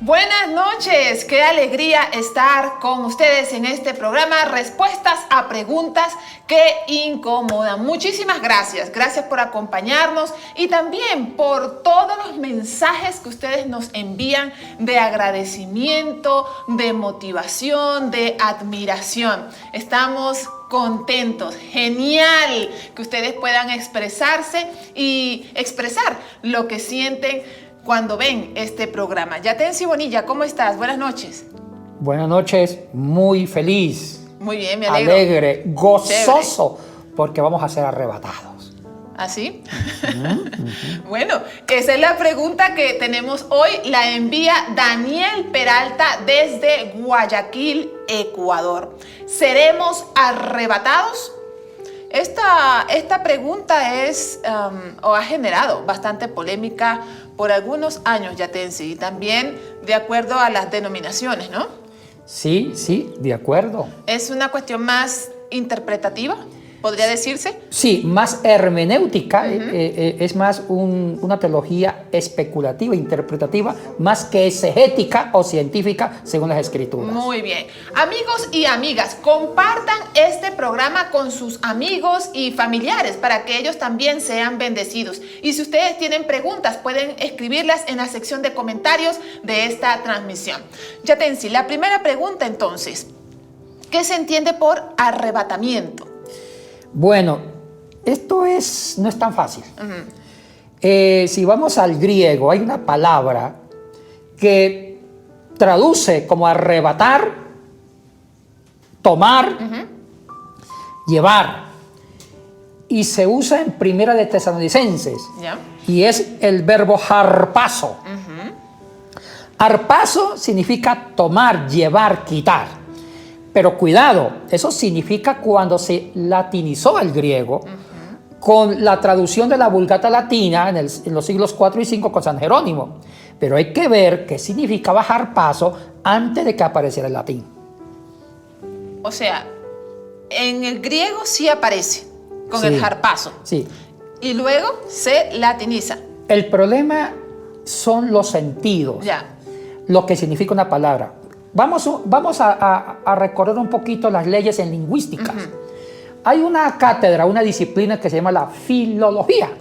Buenas noches, qué alegría estar con ustedes en este programa Respuestas a Preguntas que Incomodan. Muchísimas gracias, gracias por acompañarnos y también por todos los mensajes que ustedes nos envían de agradecimiento, de motivación, de admiración. Estamos contentos, genial que ustedes puedan expresarse y expresar lo que sienten cuando ven este programa. Yatensi Bonilla, ¿cómo estás? Buenas noches. Buenas noches, muy feliz. Muy bien, me alegro. Alegre, gozoso, chévere, porque vamos a ser arrebatados. ¿Así? Bueno, esa es la pregunta que tenemos hoy. La envía Daniel Peralta desde Guayaquil, Ecuador. ¿Seremos arrebatados? Esta pregunta es o ha generado bastante polémica por algunos años, Yatensi, y también de acuerdo a las denominaciones, ¿no? Sí, de acuerdo. ¿Es una cuestión más interpretativa, podría decirse? Sí, más hermenéutica, es más una teología especulativa, interpretativa, más que exegética o científica según las escrituras. Muy bien. Amigos y amigas, compartan este programa con sus amigos y familiares para que ellos también sean bendecidos. Y si ustedes tienen preguntas, pueden escribirlas en la sección de comentarios de esta transmisión. Yatensi, la primera pregunta entonces, ¿qué se entiende por arrebatamiento? Bueno, esto no es tan fácil. Si vamos al griego, hay una palabra que traduce como arrebatar, tomar, llevar. Y se usa en Primera de Tesalonicenses. ¿Ya? Y es el verbo harpazo. Harpazo significa tomar, llevar, quitar. Pero cuidado, eso significa cuando se latinizó el griego con la traducción de la Vulgata latina en los siglos IV y V con San Jerónimo. Pero hay que ver qué significaba harpazo antes de que apareciera el latín. O sea, en el griego sí aparece con Sí, el harpazo. Sí. Y luego se latiniza. El problema son los sentidos, Ya. lo que significa una palabra. Vamos a recorrer un poquito las leyes en lingüística. Hay una cátedra, una disciplina que se llama la filología.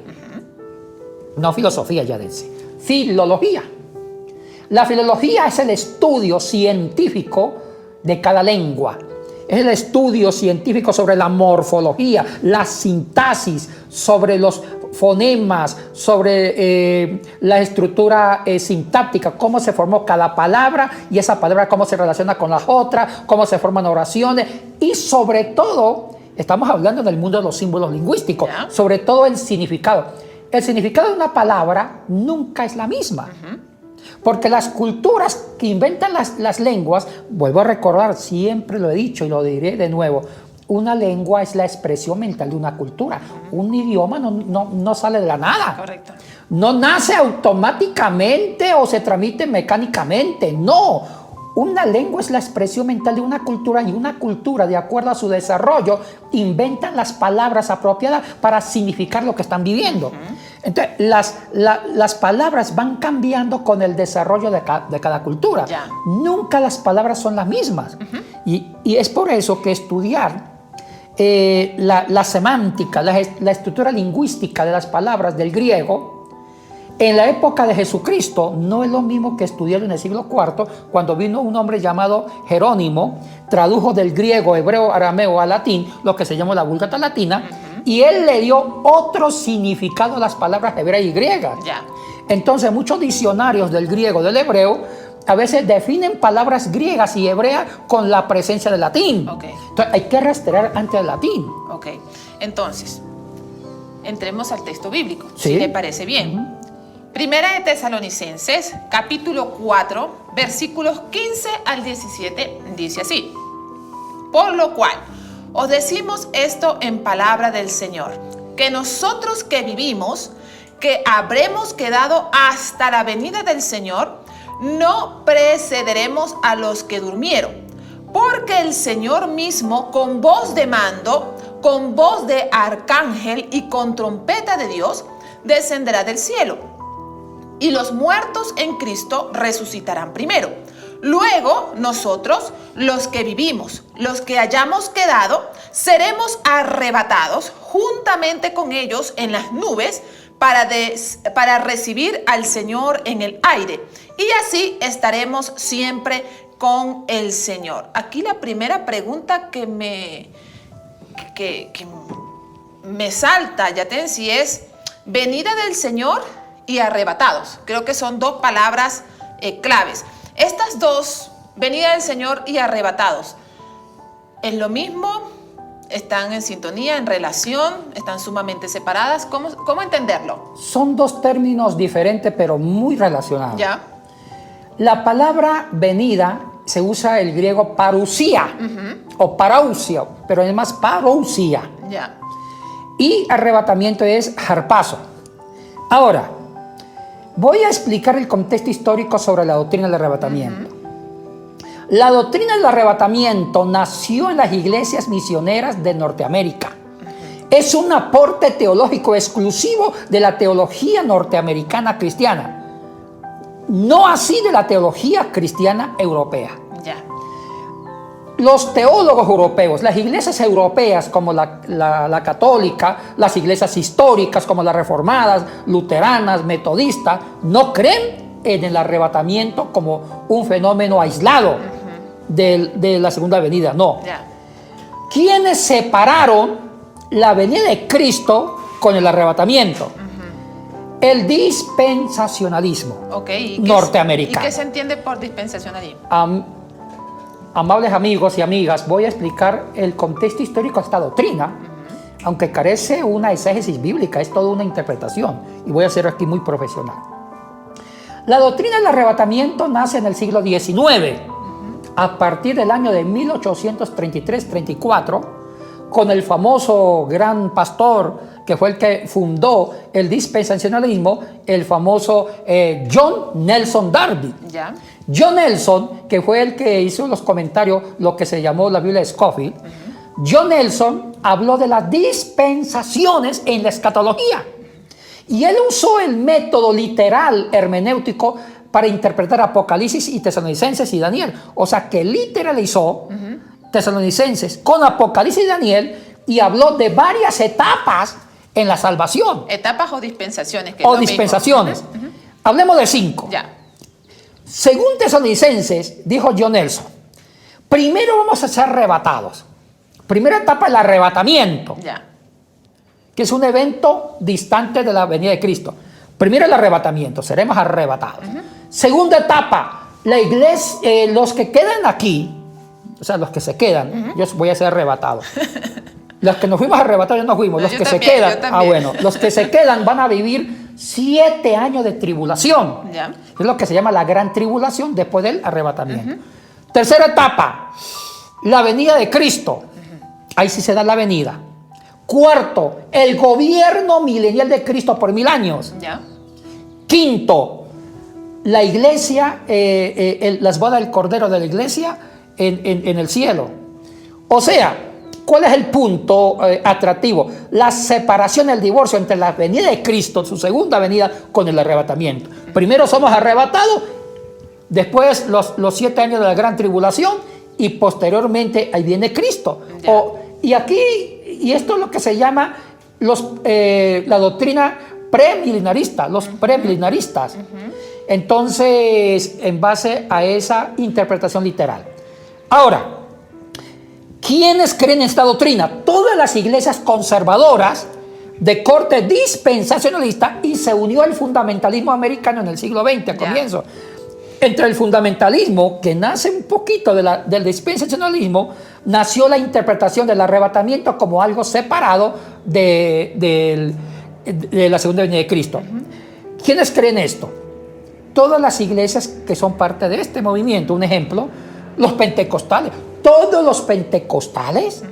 No filosofía, ya dice. Filología. La filología es el estudio científico de cada lengua. Es el estudio científico sobre la morfología, la sintaxis, sobre los fonemas, sobre la estructura sintáctica, cómo se formó cada palabra y esa palabra cómo se relaciona con las otras, cómo se forman oraciones y sobre todo, estamos hablando del mundo de los símbolos lingüísticos, sobre todo el significado. El significado de una palabra nunca es la misma. Porque las culturas que inventan las lenguas, vuelvo a recordar, siempre lo he dicho y lo diré de nuevo, una lengua es la expresión mental de una cultura. Un idioma no sale de la nada. Correcto. No nace automáticamente o se transmite mecánicamente. No. Una lengua es la expresión mental de una cultura y una cultura, de acuerdo a su desarrollo, inventan las palabras apropiadas para significar lo que están viviendo. Entonces, las palabras van cambiando con el desarrollo de cada cultura. Ya. Nunca las palabras son las mismas. Y es por eso que estudiar la semántica, la estructura lingüística de las palabras del griego, en la época de Jesucristo no es lo mismo que estudiarlo en el siglo IV, cuando vino un hombre llamado Jerónimo, tradujo del griego, hebreo, arameo a latín, lo que se llama la Vulgata latina, y él le dio otro significado a las palabras hebreas y griegas. Ya. Entonces, muchos diccionarios del griego, del hebreo, a veces definen palabras griegas y hebreas con la presencia del latín. Ok. Entonces, hay que rastrear antes del latín. Ok. Entonces, entremos al texto bíblico, Sí. si le parece bien. Primera de Tesalonicenses, capítulo 4, versículos 15 al 17, dice así. Por lo cual, os decimos esto en palabra del Señor, que nosotros que vivimos, que habremos quedado hasta la venida del Señor, no precederemos a los que durmieron, porque el Señor mismo, con voz de mando, con voz de arcángel y con trompeta de Dios, descenderá del cielo. y los muertos en Cristo resucitarán primero. Luego nosotros, los que vivimos, los que hayamos quedado, seremos arrebatados juntamente con ellos en las nubes para recibir al Señor en el aire. Y así estaremos siempre con el Señor. Aquí la primera pregunta que me salta, Yatensi, es venida del Señor y arrebatados. Creo que son dos palabras claves. Estas dos, venida del Señor y arrebatados, ¿es lo mismo? ¿Están en sintonía, en relación? ¿Están sumamente separadas? ¿Cómo entenderlo? Son dos términos diferentes, pero muy relacionados. ¿Ya? La palabra venida se usa el griego parousia o parousia, pero es más parousia. Ya. Y arrebatamiento es harpazo. Ahora, voy a explicar el contexto histórico sobre la doctrina del arrebatamiento. La doctrina del arrebatamiento nació en las iglesias misioneras de Norteamérica. Es un aporte teológico exclusivo de la teología norteamericana cristiana, no así de la teología cristiana europea. Ya. Los teólogos europeos, las iglesias europeas como la católica, las iglesias históricas como las reformadas, luteranas, metodistas, no creen en el arrebatamiento como un fenómeno aislado de la segunda venida, no. Ya. ¿Quiénes separaron la venida de Cristo con el arrebatamiento? El dispensacionalismo norteamericano. ¿Y qué se entiende por dispensacionalismo? Amables amigos y amigas, voy a explicar el contexto histórico de esta doctrina, aunque carece una exégesis bíblica, es toda una interpretación, y voy a ser aquí muy profesional. La doctrina del arrebatamiento nace en el siglo XIX, a partir del año de 1833-34, con el famoso gran pastor que fue el que fundó el dispensacionalismo, el famoso John Nelson Darby. Ya. John Nelson, que fue el que hizo los comentarios, lo que se llamó la Biblia de Scofield, John Nelson habló de las dispensaciones en la escatología. Y él usó el método literal hermenéutico para interpretar Apocalipsis y Tesalonicenses y Daniel. O sea, que literalizó Tesalonicenses con Apocalipsis y Daniel y habló de varias etapas en la salvación. ¿Etapas o dispensaciones? O dispensaciones. Hablemos de 5. Ya. Según Tesalonicenses, dijo John Nelson, primero vamos a ser arrebatados. Primera etapa, el arrebatamiento, Ya. que es un evento distante de la venida de Cristo. Primero el arrebatamiento, seremos arrebatados. Segunda etapa, la iglesia, los que quedan aquí, o sea, los que se quedan, yo voy a ser arrebatado. Los que nos fuimos arrebatados ya nos fuimos. No, los que también, se quedan, bueno, los que se quedan van a vivir 7 años de tribulación. Ya. Es lo que se llama la gran tribulación después del arrebatamiento. Tercera etapa, la venida de Cristo. Ahí sí se da la venida. Cuarto, el gobierno milenial de Cristo por 1000 años. Ya. Quinto, la iglesia, las bodas del Cordero de la iglesia en el cielo. O sea, ¿cuál es el punto atractivo? La separación, el divorcio entre la venida de Cristo, su segunda venida, con el arrebatamiento. Primero somos arrebatados, después los 7 años de la gran tribulación y posteriormente ahí viene Cristo. Y esto es lo que se llama la doctrina premilenarista, los premilenaristas. Entonces, en base a esa interpretación literal. Ahora, ¿quiénes creen en esta doctrina? Todas las iglesias conservadoras de corte dispensacionalista, y se unió el fundamentalismo americano en el siglo XX a comienzo. Entre el fundamentalismo, que nace un poquito del dispensacionalismo, nació la interpretación del arrebatamiento como algo separado de la segunda venida de Cristo. ¿Quiénes creen esto? Todas las iglesias que son parte de este movimiento. Un ejemplo, los pentecostales. Todos los pentecostales,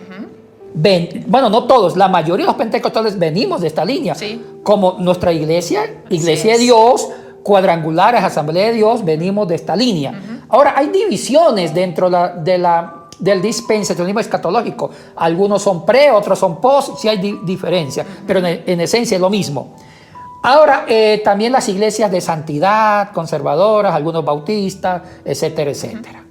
bueno, no todos, la mayoría de los pentecostales venimos de esta línea. Sí. Como nuestra iglesia de Dios, cuadrangulares, Asamblea de Dios, venimos de esta línea. Ahora, hay divisiones dentro del dispensacionalismo escatológico. Algunos son pre, otros son post, sí hay diferencia, pero en esencia es lo mismo. Ahora, también las iglesias de santidad, conservadoras, algunos bautistas, etcétera, etcétera.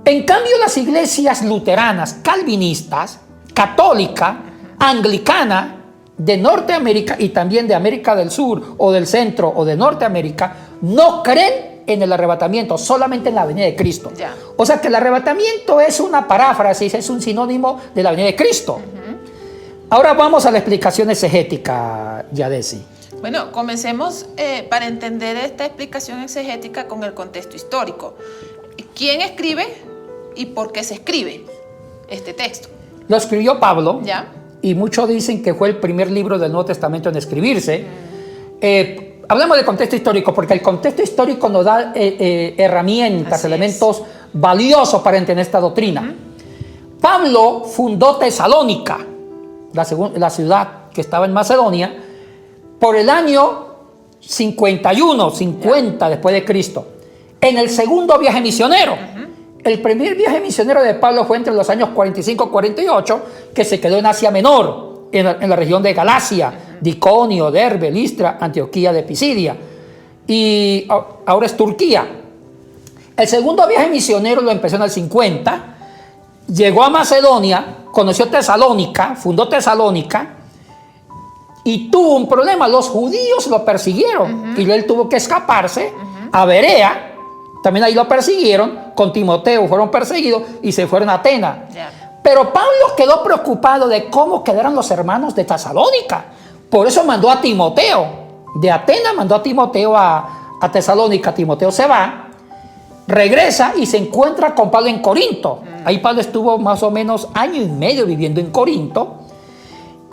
En cambio, las iglesias luteranas, calvinistas, católica, anglicana, de Norteamérica y también de América del Sur o del Centro o de Norteamérica, no creen en el arrebatamiento, solamente en la venida de Cristo. Ya. O sea que el arrebatamiento es una paráfrasis, es un sinónimo de la venida de Cristo. Ahora vamos a la explicación exegética, Yadesi. Bueno, comencemos para entender esta explicación exegética con el contexto histórico. ¿Quién escribe y por qué se escribe este texto? Lo escribió Pablo. ¿Ya? Y muchos dicen que fue el primer libro del Nuevo Testamento en escribirse. Hablamos del contexto histórico porque el contexto histórico nos da herramientas, Así elementos valiosos para entender esta doctrina. Pablo fundó Tesalónica, la ciudad que estaba en Macedonia, por el año 50 después de Cristo, en el segundo viaje misionero. El primer viaje misionero de Pablo fue entre los años 45 y 48, que se quedó en Asia Menor, en la región de Galacia, Iconio, Derbe, Listra, Antioquía de Pisidia. Y ahora es Turquía. El segundo viaje misionero lo empezó en el 50, llegó a Macedonia, conoció Tesalónica, fundó Tesalónica, y tuvo un problema. Los judíos lo persiguieron, y él tuvo que escaparse a Berea. También ahí lo persiguieron, con Timoteo fueron perseguidos y se fueron a Atenas. Ya. Pero Pablo quedó preocupado de cómo quedaron los hermanos de Tesalónica. Por eso mandó a Timoteo. De Atenas mandó a Timoteo a Tesalónica. Timoteo se va, regresa y se encuentra con Pablo en Corinto. Ahí Pablo estuvo más o menos año y medio viviendo en Corinto.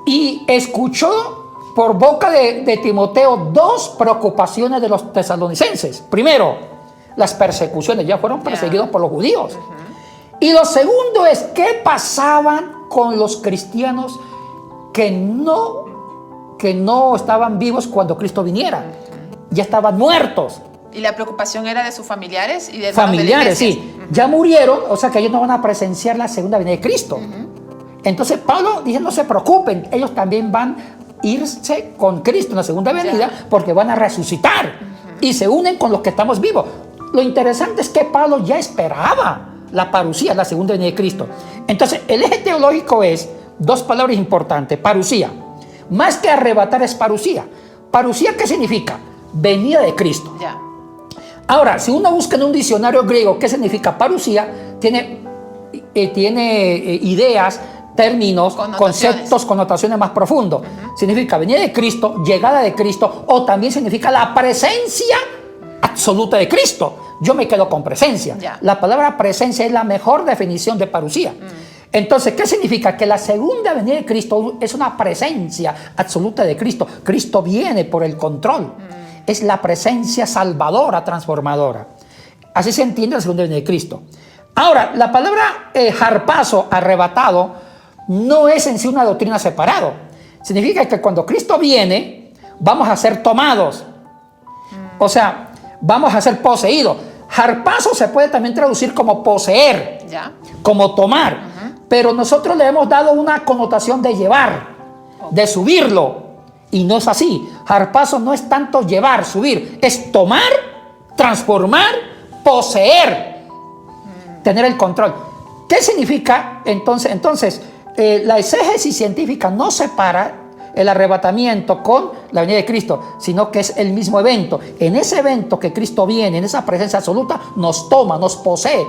Y escuchó por boca de Timoteo dos preocupaciones de los tesalonicenses. Primero, las persecuciones, ya fueron perseguidos por los judíos. Y lo segundo es, ¿qué pasaban con los cristianos que no estaban vivos cuando Cristo viniera? Ya estaban muertos. ¿Y la preocupación era de sus familiares y de Familiares, sí. Ya murieron, o sea que ellos no van a presenciar la segunda venida de Cristo. Entonces Pablo dice, no se preocupen, ellos también van a irse con Cristo en la segunda venida porque van a resucitar y se unen con los que estamos vivos. Lo interesante es que Pablo ya esperaba la parusía, la segunda venida de Cristo. Entonces, el eje teológico es dos palabras importantes: parusía. Más que arrebatar es parusía. ¿Parusía qué significa? Venida de Cristo. Ya. Ahora, si uno busca en un diccionario griego qué significa parusía, tiene ideas, términos, conceptos, connotaciones más profundos. Significa venida de Cristo, llegada de Cristo, o también significa la presencia absoluta de Cristo. Yo me quedo con presencia. Ya. La palabra presencia es la mejor definición de parusía. Entonces, ¿qué significa? Que la segunda venida de Cristo es una presencia absoluta de Cristo. Cristo viene por el control. Es la presencia salvadora, transformadora. Así se entiende la segunda venida de Cristo. Ahora, la palabra harpazo, arrebatado, no es en sí una doctrina separada. Significa que cuando Cristo viene, vamos a ser tomados. O sea, vamos a ser poseídos. Harpazo se puede también traducir como poseer, Ya. como tomar. Pero nosotros le hemos dado una connotación de llevar, de subirlo. Y no es así. Harpazo no es tanto llevar, subir. Es tomar, transformar, poseer. Tener el control. ¿Qué significa entonces? La exégesis científica no separa el arrebatamiento con la venida de Cristo, sino que es el mismo evento. En ese evento que Cristo viene, en esa presencia absoluta, nos toma, nos posee.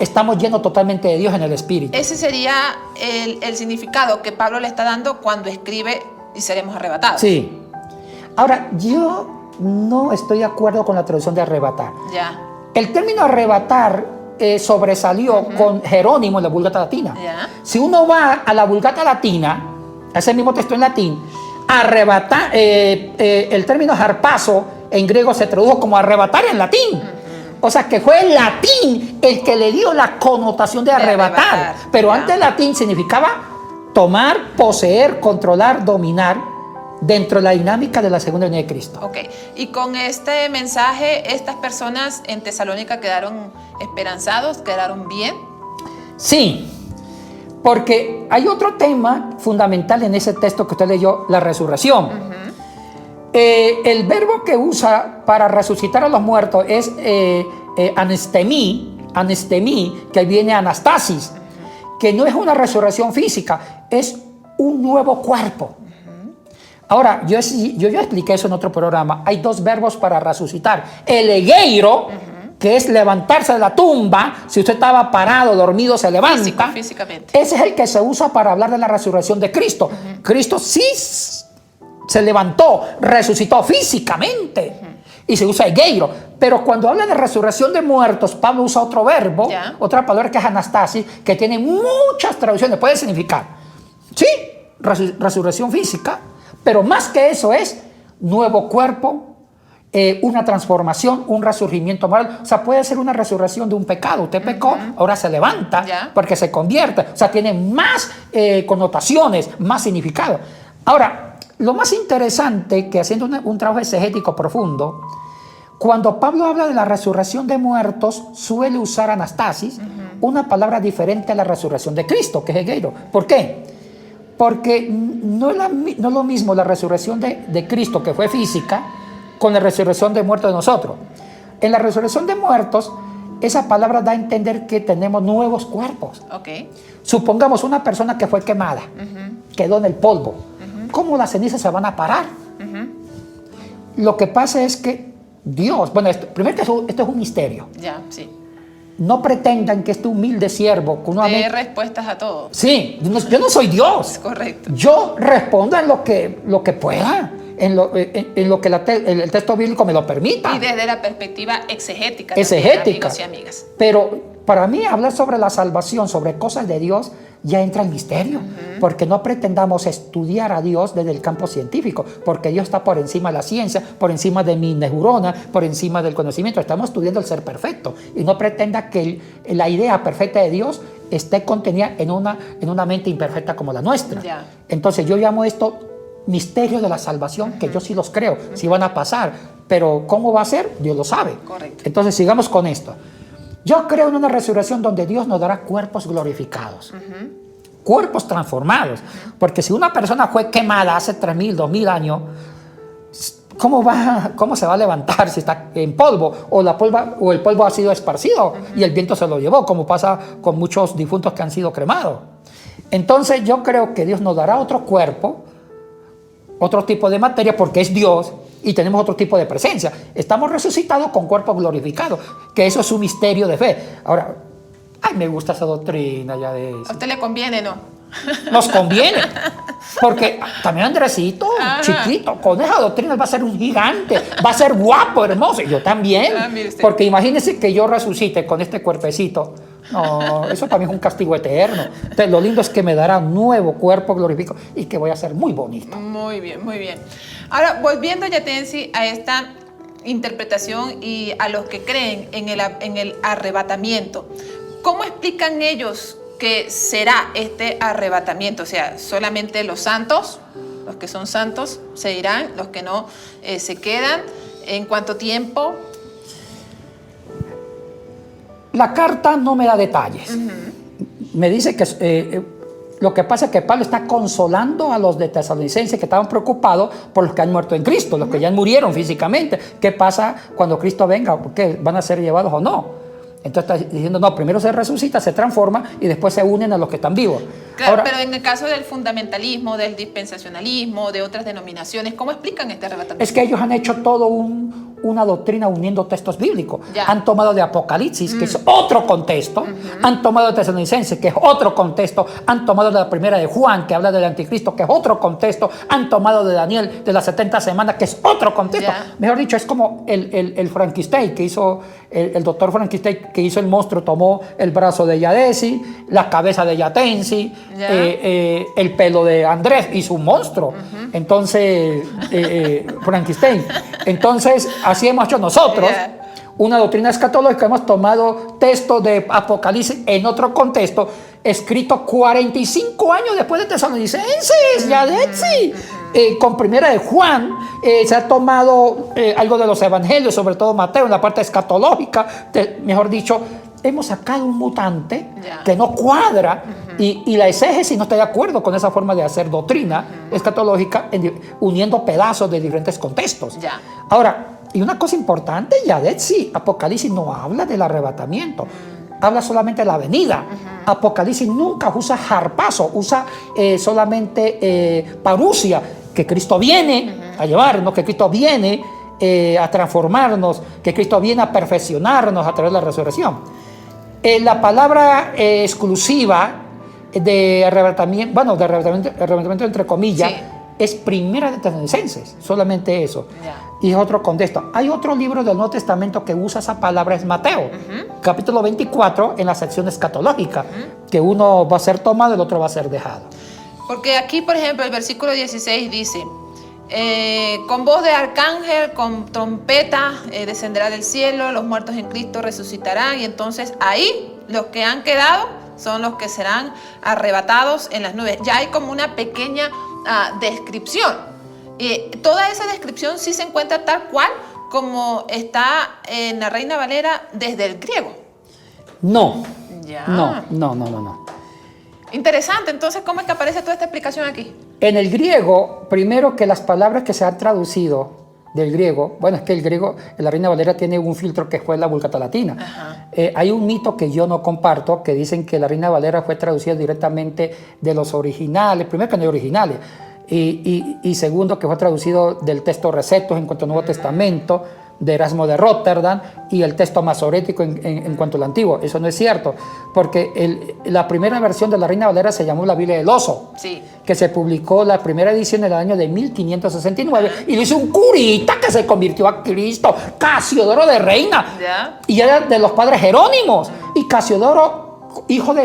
Estamos llenos totalmente de Dios en el Espíritu. Ese sería el significado que Pablo le está dando cuando escribe y seremos arrebatados. Sí. Ahora, yo no estoy de acuerdo con la traducción de arrebatar. Ya. El término arrebatar sobresalió con Jerónimo en la Vulgata Latina. Ya. Si uno va a la Vulgata Latina, a ese mismo texto en latín, arrebatar, el término harpazo en griego se tradujo como arrebatar en latín. O sea que fue el latín el que le dio la connotación de arrebatar. Pero antes el latín significaba tomar, poseer, controlar, dominar dentro de la dinámica de la segunda venida de Cristo. Ok. Y con este mensaje, estas personas en Tesalónica quedaron esperanzados, quedaron bien. Sí, porque hay otro tema fundamental en ese texto que usted leyó, la resurrección. El verbo que usa para resucitar a los muertos es anestemi, que viene anastasis, que no es una resurrección física, es un nuevo cuerpo. Ahora, yo ya expliqué eso en otro programa. Hay dos verbos para resucitar. El egeiro, que es levantarse de la tumba. Si usted estaba parado, dormido, se levanta. Físicamente. Ese es el que se usa para hablar de la resurrección de Cristo. Cristo sí se levantó, resucitó físicamente. Y se usa egeiro. Pero cuando habla de resurrección de muertos, Pablo usa otro verbo, otra palabra que es anastasis, que tiene muchas traducciones. Puede significar, sí, resurrección física, pero más que eso es nuevo cuerpo, una transformación, un resurgimiento moral. O sea, puede ser una resurrección de un pecado. Usted pecó, ahora se levanta porque se convierte. O sea, tiene más connotaciones, más significado. Ahora, lo más interesante que haciendo un trabajo exegético profundo, cuando Pablo habla de la resurrección de muertos, suele usar anastasis, una palabra diferente a la resurrección de Cristo, que es egeiro. ¿Por qué? Porque no es lo mismo la resurrección de Cristo, que fue física, con la resurrección de muertos de nosotros. En la resurrección de muertos, esa palabra da a entender que tenemos nuevos cuerpos. Supongamos una persona que fue quemada, quedó en el polvo. ¿Cómo las cenizas se van a parar? Lo que pasa es que Dios, bueno, primero que esto es un misterio. No pretendan que este humilde siervo dé respuestas a todo. Sí, yo no soy Dios. Correcto. Yo respondo en lo que pueda, en lo que el texto bíblico me lo permita. Y desde la perspectiva exegética. Amigos y amigas. Pero para mí hablar sobre la salvación, sobre cosas de Dios, ya entra el misterio. Porque no pretendamos estudiar a Dios desde el campo científico, porque Dios está por encima de la ciencia, por encima de mi neurona, por encima del conocimiento. Estamos estudiando el ser perfecto. Y no pretenda que la idea perfecta de Dios esté contenida en una mente imperfecta como la nuestra. Entonces yo llamo esto misterio de la salvación, que yo sí los creo, sí van a pasar. Pero ¿cómo va a ser? Dios lo sabe. Correcto. Entonces sigamos con esto. Yo creo en una resurrección donde Dios nos dará cuerpos glorificados. Cuerpos transformados. Porque si una persona fue quemada hace 3.000, 2.000 años, ¿cómo se va a levantar si está en polvo? O el polvo ha sido esparcido y el viento se lo llevó, como pasa con muchos difuntos que han sido cremados. Entonces yo creo que Dios nos dará otro cuerpo, otro tipo de materia, porque es Dios y tenemos otro tipo de presencia. Estamos resucitados con cuerpos glorificados, que eso es un misterio de fe. Ahora, me gusta esa doctrina ya de eso. ¿A usted le conviene, no? Nos conviene, porque también Andresito, chiquito, con esa doctrina va a ser un gigante, va a ser guapo, hermoso, y yo también, porque imagínense que yo resucite con este cuerpecito. No, eso para mí es un castigo eterno. Entonces, lo lindo es que me dará un nuevo cuerpo glorificado y que voy a ser muy bonito. Muy bien, muy bien. Ahora, volviendo, Yatensi, a esta interpretación y a los que creen en el arrebatamiento, ¿cómo explican ellos que será este arrebatamiento? O sea, solamente los santos, los que son santos, se irán, los que no se quedan. ¿En cuánto tiempo? La carta no me da detalles. Me dice que lo que pasa es que Pablo está consolando a los de Tesalonicenses que estaban preocupados por los que han muerto en Cristo, los que ya murieron físicamente. ¿Qué pasa cuando Cristo venga? ¿Qué, van a ser llevados o no? Entonces está diciendo, no, primero se resucita, se transforma y después se unen a los que están vivos. Claro, ahora, pero en el caso del fundamentalismo, del dispensacionalismo, de otras denominaciones, ¿cómo explican este arrebatamiento? Es que ellos han hecho todo una doctrina uniendo textos bíblicos. Han tomado de Apocalipsis, que es otro contexto, han tomado de Tesalonicenses, que es otro contexto, han tomado de la primera de Juan, que habla del anticristo, que es otro contexto, han tomado de Daniel, de las 70 semanas, que es otro contexto. Mejor dicho, es como el Frankenstein que hizo, el doctor Frankenstein que hizo el monstruo, tomó el brazo de Yadesi, la cabeza de Yatensi, el pelo de Andrés, hizo un monstruo. Entonces, Frankenstein. Entonces, así hemos hecho nosotros. Una doctrina escatológica, hemos tomado texto de Apocalipsis en otro contexto, escrito 45 años después de Tesalonicenses, Yadesi. Con primera de Juan, se ha tomado algo de los evangelios, sobre todo Mateo, en la parte escatológica, mejor dicho, hemos sacado un mutante Ya. que no cuadra y la exégesis no está de acuerdo con esa forma de hacer doctrina escatológica uniendo pedazos de diferentes contextos. Ya. Ahora, y una cosa importante, Yadet, sí, Apocalipsis no habla del arrebatamiento, habla solamente de la venida. Apocalipsis nunca usa harpazo, usa solamente parusia, que Cristo viene a llevarnos, que Cristo viene a transformarnos, que Cristo viene a perfeccionarnos a través de la resurrección. La palabra exclusiva de arrebatamiento, bueno, de arrebatamiento entre comillas, Sí. es Primera de Tesalonicenses, solamente eso. Ya. Y es otro contexto. Hay otro libro del Nuevo Testamento que usa esa palabra, es Mateo, capítulo 24, en la sección escatológica, que uno va a ser tomado, el otro va a ser dejado. Porque aquí, por ejemplo, el versículo 16 dice, con voz de arcángel, con trompeta, descenderá del cielo, los muertos en Cristo resucitarán, y entonces ahí los que han quedado son los que serán arrebatados en las nubes. Ya hay como una pequeña descripción. Toda esa descripción sí se encuentra tal cual como está en la Reina Valera desde el griego. No, Ya. no. Interesante. Entonces, ¿cómo es que aparece toda esta explicación aquí? En el griego, primero que las palabras que se han traducido del griego, bueno, es que el griego, la Reina Valera tiene un filtro que fue la Vulgata Latina. Ajá. Hay un mito que yo no comparto, que dicen que la Reina Valera fue traducida directamente de los originales, primero que no hay originales, y segundo que fue traducido del texto Recetos en cuanto al Nuevo Testamento, de Erasmo de Rotterdam, y el texto masorético en cuanto al Antiguo. Eso no es cierto, porque la primera versión de la Reina Valera se llamó la Biblia del Oso, Sí. que se publicó la primera edición en el año de 1569, y lo hizo un curita que se convirtió a Cristo, Casiodoro de Reina, Ya. y era de los padres Jerónimos, y Casiodoro, hijo de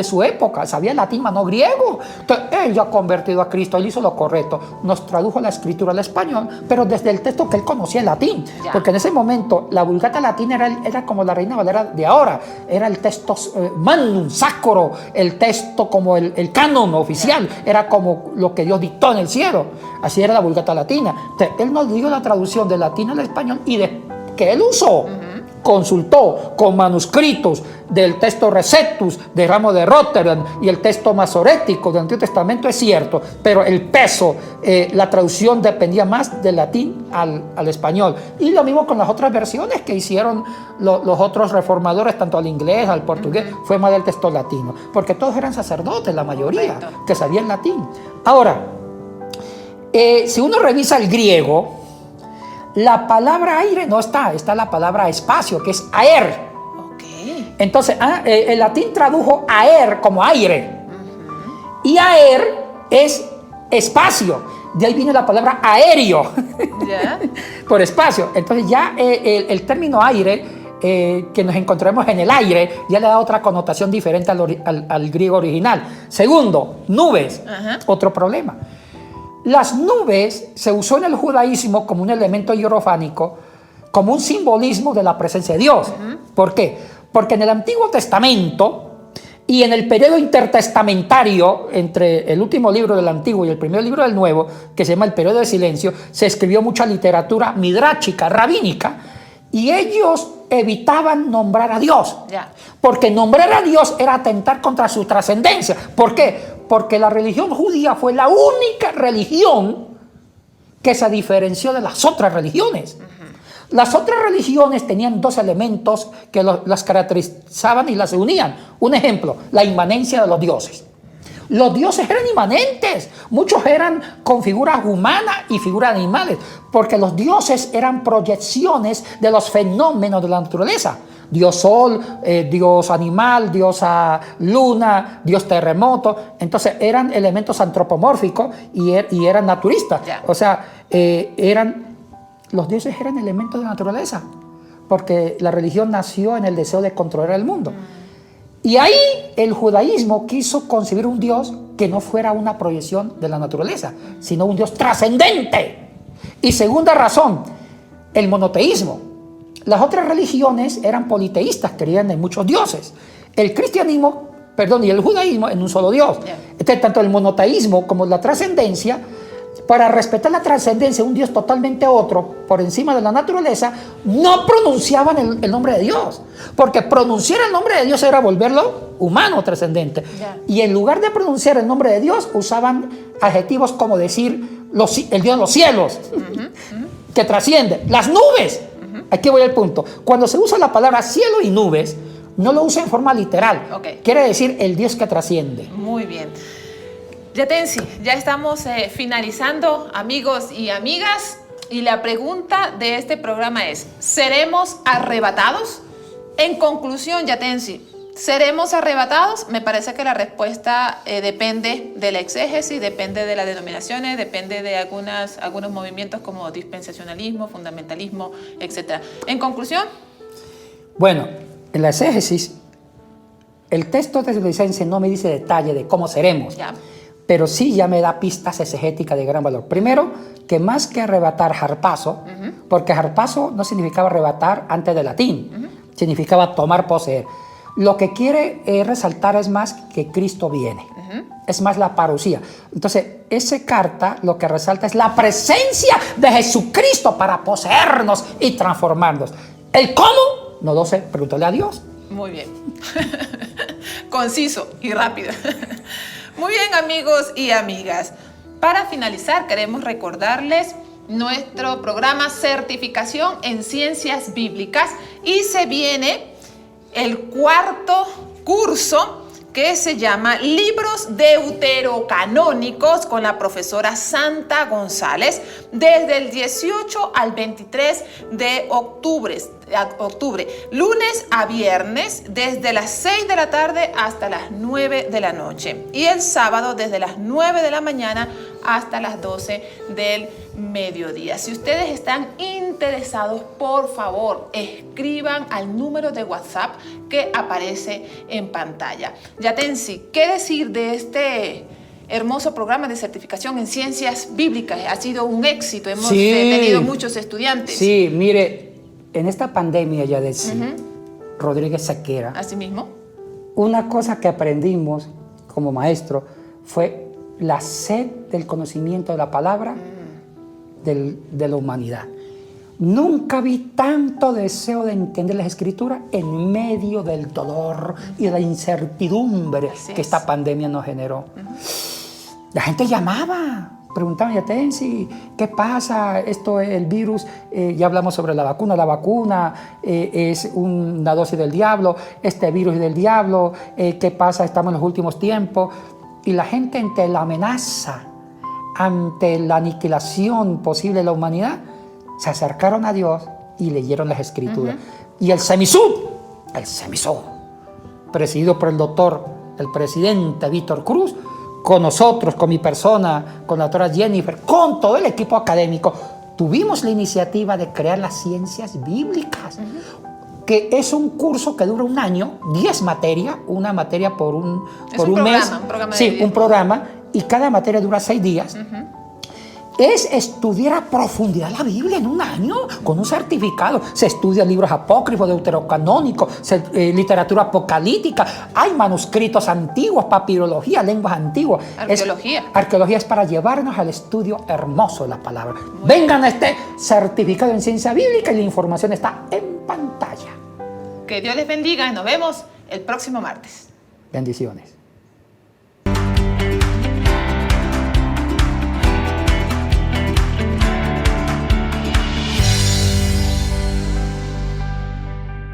su época, sabía latín, no griego. Entonces, él ya convertido a Cristo, él hizo lo correcto, nos tradujo la escritura al español, pero desde el texto que él conocía en latín, Ya. porque en ese momento la Vulgata Latina era como la Reina Valera de ahora, era el texto magnum, sacro, el texto como el canon oficial, era como lo que Dios dictó en el cielo, así era la Vulgata Latina. Entonces, él nos dio la traducción del latín al español y que él usó. Consultó con manuscritos del texto Recetus de Erasmo de Rotterdam y el texto masorético del Antiguo Testamento, es cierto, pero el peso, la traducción dependía más del latín al español. Y lo mismo con las otras versiones que hicieron los otros reformadores, tanto al inglés, al portugués, fue más del texto latino, porque todos eran sacerdotes, la mayoría, Correcto. que sabían latín. Ahora, si uno revisa el griego, la palabra aire no está la palabra espacio, que es aer. Ok. Entonces, el latín tradujo aer como aire. Y aer es espacio. De ahí viene la palabra aéreo, Ya. por espacio. Entonces ya el término aire, que nos encontremos en el aire, ya le da otra connotación diferente al griego original. Segundo, nubes. Ajá. Otro problema. Las nubes se usó en el judaísmo como un elemento hierofánico, como un simbolismo de la presencia de Dios. ¿Por qué? Porque en el Antiguo Testamento y en el periodo intertestamentario entre el último libro del Antiguo y el primer libro del Nuevo, que se llama el periodo de silencio, se escribió mucha literatura midráchica, rabínica, y ellos evitaban nombrar a Dios. Ya. Porque nombrar a Dios era atentar contra su trascendencia. ¿Por qué? Porque la religión judía fue la única religión que se diferenció de las otras religiones. Las otras religiones tenían dos elementos que las caracterizaban y las unían. Un ejemplo, la inmanencia de los dioses. Los dioses eran inmanentes, muchos eran con figuras humanas y figuras animales, porque los dioses eran proyecciones de los fenómenos de la naturaleza. Dios sol, Dios animal, diosa luna, Dios terremoto. Entonces eran elementos antropomórficos y eran naturistas. Yeah. O sea, los dioses eran elementos de la naturaleza, porque la religión nació en el deseo de controlar el mundo. Y ahí el judaísmo quiso concebir un Dios que no fuera una proyección de la naturaleza, sino un Dios trascendente. Y segunda razón, el monoteísmo. Las otras religiones eran politeístas, creían en muchos dioses. El cristianismo, y el judaísmo en un solo Dios. Yeah. Entonces, tanto el monoteísmo como la trascendencia para respetar la trascendencia de un Dios totalmente otro, por encima de la naturaleza, no pronunciaban el nombre de Dios. Porque pronunciar el nombre de Dios era volverlo humano, trascendente. Ya. Y en lugar de pronunciar el nombre de Dios, usaban adjetivos como decir el Dios de los cielos, que trasciende. Las nubes. Aquí voy al punto. Cuando se usa la palabra cielo y nubes, no lo usa en forma literal. Okay. Quiere decir el Dios que trasciende. Muy bien. Yatensi, ya estamos finalizando, amigos y amigas, y la pregunta de este programa es, ¿seremos arrebatados? En conclusión, Yatensi, ¿seremos arrebatados? Me parece que la respuesta depende de la exégesis, depende de las denominaciones, depende de algunos movimientos como dispensacionalismo, fundamentalismo, etc. En conclusión. Bueno, en la exégesis, el texto de Tesalonicenses no me dice detalle de cómo seremos. Ya. Pero sí ya me da pistas exegéticas de gran valor. Primero, que más que arrebatar, harpazo, porque harpazo no significaba arrebatar antes del latín, significaba tomar, poseer. Lo que quiere resaltar es más que Cristo viene, es más la parucía. Entonces, esa carta lo que resalta es la presencia de Jesucristo para poseernos y transformarnos. ¿El cómo? No lo sé, pregúntale a Dios. Muy bien. Conciso y rápido. Muy bien, amigos y amigas. Para finalizar, queremos recordarles nuestro programa Certificación en Ciencias Bíblicas y se viene el cuarto curso que se llama Libros Deuterocanónicos con la profesora Santa González desde el 18 al 23 de octubre, lunes a viernes desde las 6 de la tarde hasta las 9 de la noche y el sábado desde las 9 de la mañana hasta las 12 del mediodía. Si ustedes están interesados, por favor, escriban al número de WhatsApp que aparece en pantalla. Yatensi, ¿qué decir de este hermoso programa de certificación en ciencias bíblicas? Ha sido un éxito, hemos tenido muchos estudiantes. Sí, mire, en esta pandemia, Yatensi, Rodríguez Sequera, así mismo, una cosa que aprendimos como maestro fue la sed del conocimiento de la palabra de la humanidad. Nunca vi tanto deseo de entender las escrituras en medio del dolor y de la incertidumbre que esta pandemia nos generó. La gente llamaba, preguntaban, Yatensi, ¿qué pasa? Esto es el virus, ya hablamos sobre la vacuna es una dosis del diablo, este virus es del diablo, ¿qué pasa? Estamos en los últimos tiempos. Y la gente ante la amenaza, ante la aniquilación posible de la humanidad, se acercaron a Dios y leyeron las escrituras. Y el semisud, presidido por el doctor, el presidente Víctor Cruz, con nosotros, con mi persona, con la doctora Jennifer, con todo el equipo académico, tuvimos la iniciativa de crear las ciencias bíblicas, que es un curso que dura un año, 10 materias, una materia por un mes. Un programa sí, un programa, y cada materia dura 6 días. Es estudiar a profundidad la Biblia en un año, con un certificado. Se estudian libros apócrifos, deuterocanónicos, literatura apocalíptica, hay manuscritos antiguos, papirología, lenguas antiguas. Arqueología. Arqueología es para llevarnos al estudio hermoso de la palabra. Vengan a este certificado en ciencia bíblica y la información está en pantalla. Que Dios les bendiga y nos vemos el próximo martes. Bendiciones.